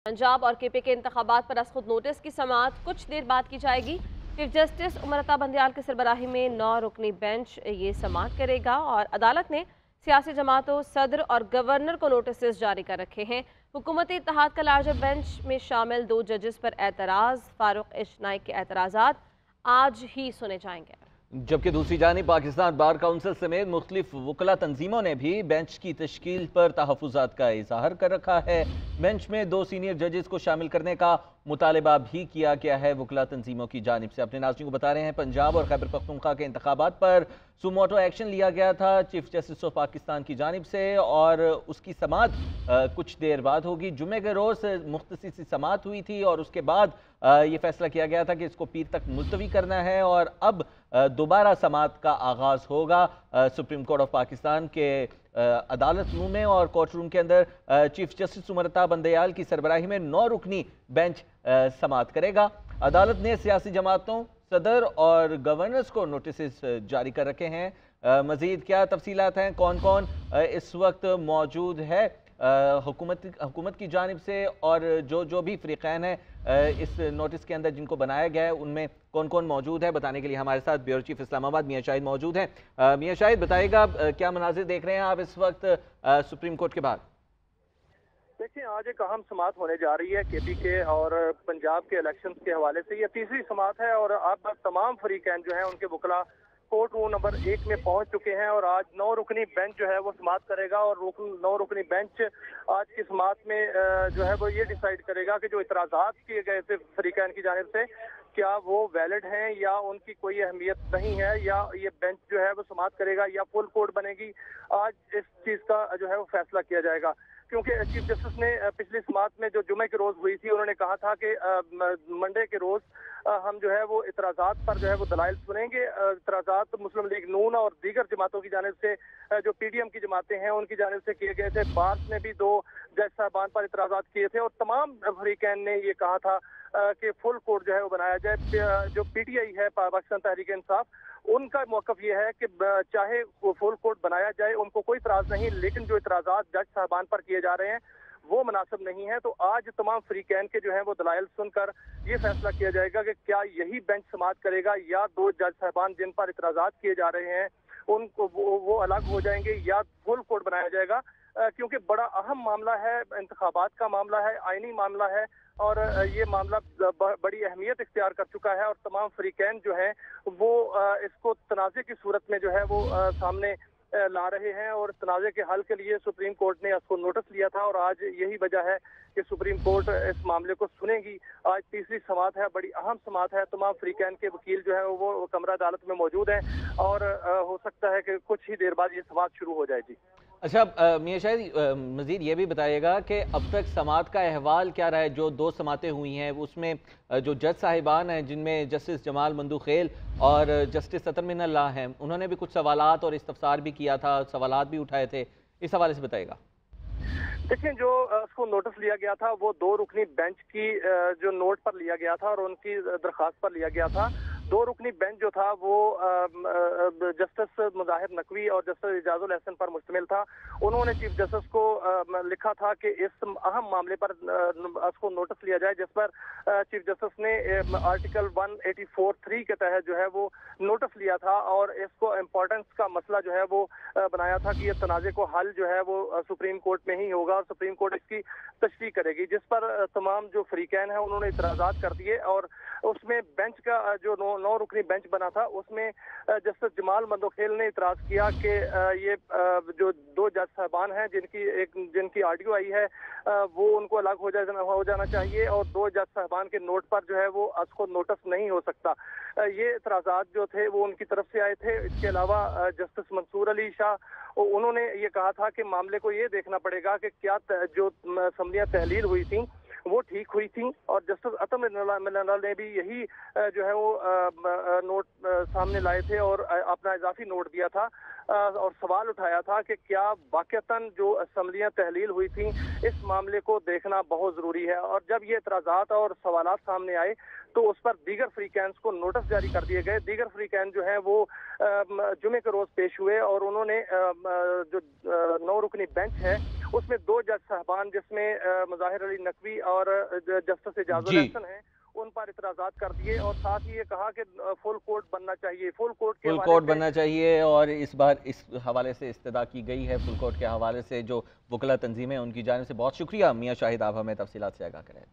पंजाब और केपी के इंतखाबात पर खुद नोटिस की समाअत कुछ देर बाद की जाएगी। चीफ जस्टिस उमर अता बंदयाल की सरबराही में 9 रुकनी बेंच ये समाअत करेगा और अदालत ने सियासी जमातों, सदर और गवर्नर को नोटिस जारी कर रखे हैं। हुकूमती इत्तेहाद का लार्जर बेंच में शामिल 2 जजेस पर एतराज़, फारूक इशनाइक के एतराज़ात आज ही सुने जाएंगे। जबकि दूसरी जानिब पाकिस्तान बार काउंसिल समेत मुख्तलिफ वकला तंजीमों ने भी बेंच की तश्कील पर तहफ़्फ़ुज़ात का इज़हार कर रखा है। बेंच में 2 सीनियर जजेस को शामिल करने का मुतालबा भी किया गया है वकला तंजीमों की जानिब से। अपने नाज़रीन को बता रहे हैं, पंजाब और खैबर पख्तूनख्वा के इंतखाबात पर सुमोटो एक्शन लिया गया था चीफ जस्टिस ऑफ पाकिस्तान की जानिब से और उसकी समाअत कुछ देर बाद होगी। जुमे के रोज़ मुख्तसर सी समाअत हुई थी और उसके बाद ये फैसला किया गया था कि इसको पीर तक मुलतवी करना है और अब दोबारा समाअत का आगाज़ होगा सुप्रीम कोर्ट ऑफ पाकिस्तान के अदालत रूम में और कोर्ट रूम के अंदर चीफ जस्टिस उमर अता बंदयाल की सरबराही में 9 रुकनी बेंच समाअत करेगा। अदालत ने सियासी जमातों, सदर और गवर्नर्स को नोटिस जारी कर रखे हैं। मजीद क्या तफसीलात हैं, कौन कौन इस वक्त मौजूद है हुकूमत की जानिब से और जो भी फ़रीक़ैन हैं इस नोटिस के अंदर जिनको बनाया गया है उनमें कौन कौन मौजूद है, बताने के लिए हमारे साथ ब्यूरो चीफ इस्लामाबाद मियां शाहिद मौजूद हैं। मियां शाहिद, बताइएगा क्या मनाजिर देख रहे हैं आप इस वक्त सुप्रीम कोर्ट के बाद? देखिए, आज एक अहम समाअत होने जा रही है केपी के और पंजाब के इलेक्शंस के हवाले से। ये तीसरी समाअत है और अब तमाम फरीकैन जो हैं उनके वकला कोर्ट रूम नंबर 1 में पहुंच चुके हैं और आज 9 रुकनी बेंच जो है वो समाअत करेगा और 9 रुकनी बेंच आज की समाअत में जो है वो ये डिसाइड करेगा कि जो इतराज़ात किए गए थे फरीकैन की जानिब से क्या वो वैलिड हैं या उनकी कोई अहमियत नहीं है, या ये बेंच जो है वो समाअत करेगा या फुल कोर्ट बनेगी। आज इस चीज़ का जो है वो फैसला किया जाएगा, क्योंकि चीफ जस्टिस ने पिछली समाअत में जो जुमे के रोज़ हुई थी उन्होंने कहा था कि मंडे के रोज़ हम जो है वो इतराज़ात पर जो है वो दलाइल सुनेंगे। इतराज़ात मुस्लिम लीग नून और दीगर जमातों की जानिब से जो पीडीएम की जमातें हैं उनकी जानिब से किए गए थे। बार्स ने भी 2 जज साहबान पर इतराज़ात किए थे और तमाम फरीकैन ने ये कहा था कि फुल कोर्ट जो है वो बनाया जाए। जो पीटीआई है, पाकिस्तान तहरीक इंसाफ, उनका मौक़िफ़ ये है कि चाहे वो फुल कोर्ट बनाया जाए उनको कोई इतराज़ नहीं, लेकिन जो इतराज़ात जज साहबान पर किए जा रहे हैं वो मुनासिब नहीं है। तो आज तमाम फरीकैन के जो है वो दलाइल सुनकर ये फैसला किया जाएगा कि क्या यही बेंच समाअत करेगा या 2 जज साहबान जिन पर इतराज़ात किए जा रहे हैं उनको वो अलग हो जाएंगे या फुल कोर्ट बनाया जाएगा। क्योंकि बड़ा अहम मामला है, इंतखाबात का मामला है, आइनी मामला है और ये मामला बड़ी अहमियत इख्तियार कर चुका है और तमाम फरीकैन जो हैं वो इसको तनाज़े की सूरत में जो है वो सामने ला रहे हैं और तनाज़े के हल के लिए सुप्रीम कोर्ट ने इसको नोटिस लिया था और आज यही वजह है कि सुप्रीम कोर्ट इस मामले को सुनेगी। आज तीसरी समाअत है, बड़ी अहम समाअत है। तमाम फरीकैन के वकील जो है वो कमरा अदालत में मौजूद हैं और हो सकता है कि कुछ ही देर बाद ये समाअत शुरू हो जाए। जी अच्छा, मियां शाहिद, मज़ीद ये भी बताइएगा कि अब तक समाअत का अहवाल क्या रहा है? जो 2 समाअतें हुई हैं उसमें जो जज साहिबान हैं जिनमें जस्टिस जमाल मंदूखेल और जस्टिस अतर मिनल्लाह हैं, उन्होंने भी कुछ सवालात और इस्तफसार भी किया था, सवालात भी उठाए थे, इस हवाले से बताइएगा। देखिए, जो उसको नोटिस लिया गया था वो 2 रुकनी बेंच की जो नोट पर लिया गया था और उनकी दरख्वास्त पर लिया गया था। 2 रुकनी बेंच जो था वो जस्टिस मुजाहिर नकवी और जस्टिस इजाजुल एहसन पर मुश्तमिल था। उन्होंने चीफ जस्टिस को लिखा था कि इस अहम मामले पर उसको नोटिस लिया जाए, जिस पर चीफ जस्टिस ने आर्टिकल 184(3) के तहत जो है वो नोटिस लिया था और इसको इम्पोर्टेंस का मसला जो है वो बनाया था कि ये तनाज़े को हल जो है वो सुप्रीम कोर्ट में ही होगा और सुप्रीम कोर्ट इसकी तशरीह करेगी, जिस पर तमाम जो फरीकैन हैं उन्होंने इतराज़ात कर दिए और उसमें बेंच का जो 9 रुकनी बेंच बना था उसमें जस्टिस जमाल मंदोखेल ने इतराज़ किया कि ये जो 2 जज साहबान हैं जिनकी ऑडियो आई है वो उनको अलग हो जाना चाहिए और 2 जज साहबान के नोट पर जो है वो उसको नोटिस नहीं हो सकता। ये इतराज़ात जो थे वो उनकी तरफ से आए थे। इसके अलावा जस्टिस मंसूर अली शाह उन्होंने ये कहा था कि मामले को ये देखना पड़ेगा कि क्या जो असम्बलियाँ तहलील हुई थी वो ठीक हुई थी और जस्टिस अतर मिनल्लाह ने भी यही जो है वो नोट सामने लाए थे और अपना इजाफी नोट दिया था और सवाल उठाया था कि क्या वाकईतन जो असम्बलियाँ तहलील हुई थी इस मामले को देखना बहुत ज़रूरी है। और जब ये एतराज़ात और सवालात सामने आए तो उस पर दीगर फ्रीकैंस को नोटिस जारी कर दिए गए। दीगर फ्रीकैन जो हैं वो जुमे के रोज़ पेश हुए और उन्होंने जो 9 रुकनी बेंच है उसमें 2 जज साहबान जिसमें मुजाहिर अली नकवी और जस्टिस एजाजुल एहसन हैं, उन पर इतराजात कर दिए और साथ ही ये कहा कि फुल कोर्ट बनना चाहिए। फुल कोर्ट के फुल हवाले कोर्ट से बनना चाहिए और इस बार इस हवाले से इस्तदा की गई है फुल कोर्ट के हवाले से। जो वकला तंजीमें उनकी जानिब से बहुत शुक्रिया मियां शाहिद, आप हमें तफसीलात से आगाह करें।